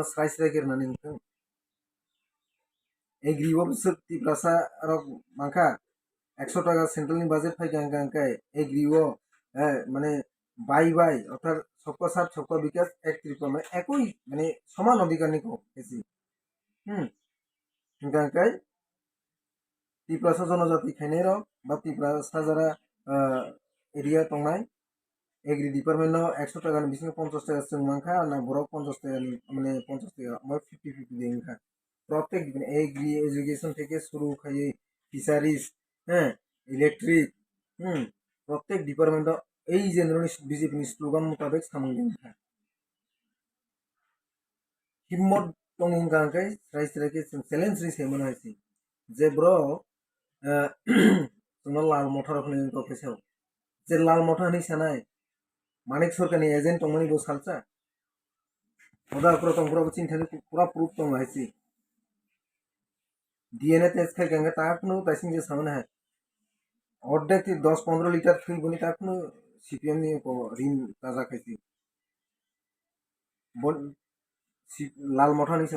no slice like running. Agri observe the prasa rock manka. Extra টাকা central budget পাই গাঙ্গাঙ্কায় এগ্রিও মানে by অর্থাৎ সবকা সাথ সবকা বিকাশ এক ত্রিকোণ একই মানে সমান অধিকার নিকো এসি গাঙ্গাঙ্কায় ত্রিপুরা জনজাতি খাইনাই রক বা ত্রিপুরা সাজারা এরিয়া তংনাই এগ্রি ডিপার্টমেন্টও 100 টাকার বিসিং 50 টাকা जों মানখা না বড় 50 টাকা মানে 50 টাকা বা 50 দেনখা প্রত্যেক এগ্রি এডুকেশন থেকে শুরু খাইয়ে ফিশারিজ ইলেকট্রিক প্রত্যেক ডিপার্টমেন্ট এই যে বিজেপি স্লোগান মোতাবেক সামনে হিম্মত টংগাঙ্কাই রাইস্রাকে চ্যালেঞ্জ রিসে মনে হয়েছে যে ব্র তোমার লাল মঠা রকম কফেসাও যে লাল মঠা নি সানাই মানিক সরকারনি এজেন্ট টংমানি বো সালচা ওদা পুরো টংপুরা চিন্তানি পুরা প্রুফ টং হয়েছে ডিএনএ টেস্ট খাই গাঙ্গা তা কোনো তাইসিং যে সামনে হয় অর্ধেক 10-15 লিটার ফুল বনি তা কোনো সিপিএম নিয়ে ঋণ তাজা খাইছি লাল মঠা নিছ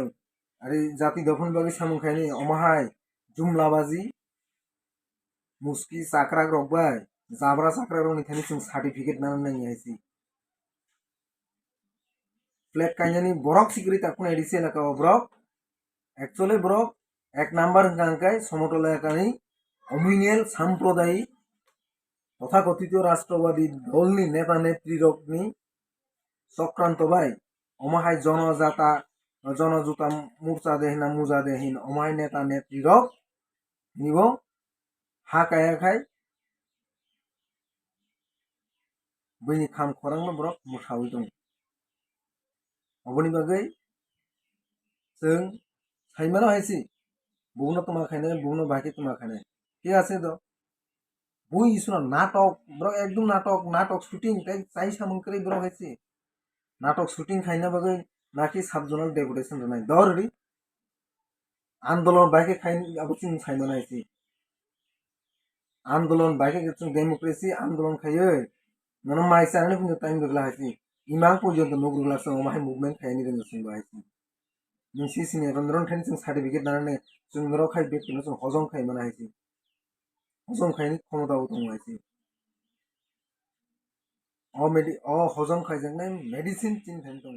আরে জাতি দফন বাগি সামুং খাইনি অমাহাই জুমলাবাজি মুস্কি চাকরাক রকবাই জাবরা চাকরা রং নিখানি जों সার্টিফিকেট নাম নাই আইছি ফ্ল্যাগ কাইনানি বরক সিগরি তাকুন এডিসি এলাকা ব্রক অ্যাকচুয়ালি ব্রক এক নাম্বার গাঙ্কাই সমতল এলাকানি অমিনিয়াল সাম্প্রদায়িক তথাকথিত রাষ্ট্রবাদী দলনি নেতা নেত্রীরকনি চক্রান্ত বাই অমাহাই জনজুতা মূর্চা দেহিনা মুজা দেহিন অমাহাই নেতা নেত্রীরক নিব হা কায়াখাই বইনি খাম খরাং ব্রক মোসাউই दं অবনি বাগै जों সাইমানো হাইছি বুনো তোমাখানে বুনো বাকি তোমাখানে ঠিক আছে তো বই ইসুনা নাটক ব্র একদম নাটক শুটিং তাই চাই সামুনকরে ব্র হয়েছে নাটক শুটিং খাইনা বাগै নাকি সাবজনাল ডেপুটেশন নাই দররি আন্দোলন বাইকে খাই আবচিং সাইমানো হাইছি আন্দোলন বাইকে जों ডেমোক্রেসি আন্দোলন খাইয়ে মানে মাইসারনে কিন্তু টাইম গলা হাইছি ইমাং পর্যন্ত নগরুলা সঙ্গ মাই মুভমেন্ট খাইনি রেন সঙ্গ হাইছি नोंसि सिने रंद्रन खाइनि जों सार्टिफिकेट नानानै जों नराव खाइ बेखौनो जों हजम खाइ माना हाइसि हजम खाइनि क्षमताबो दं हाइसि हजम खाइजोंनो मेडिसिन चिन थाइन दं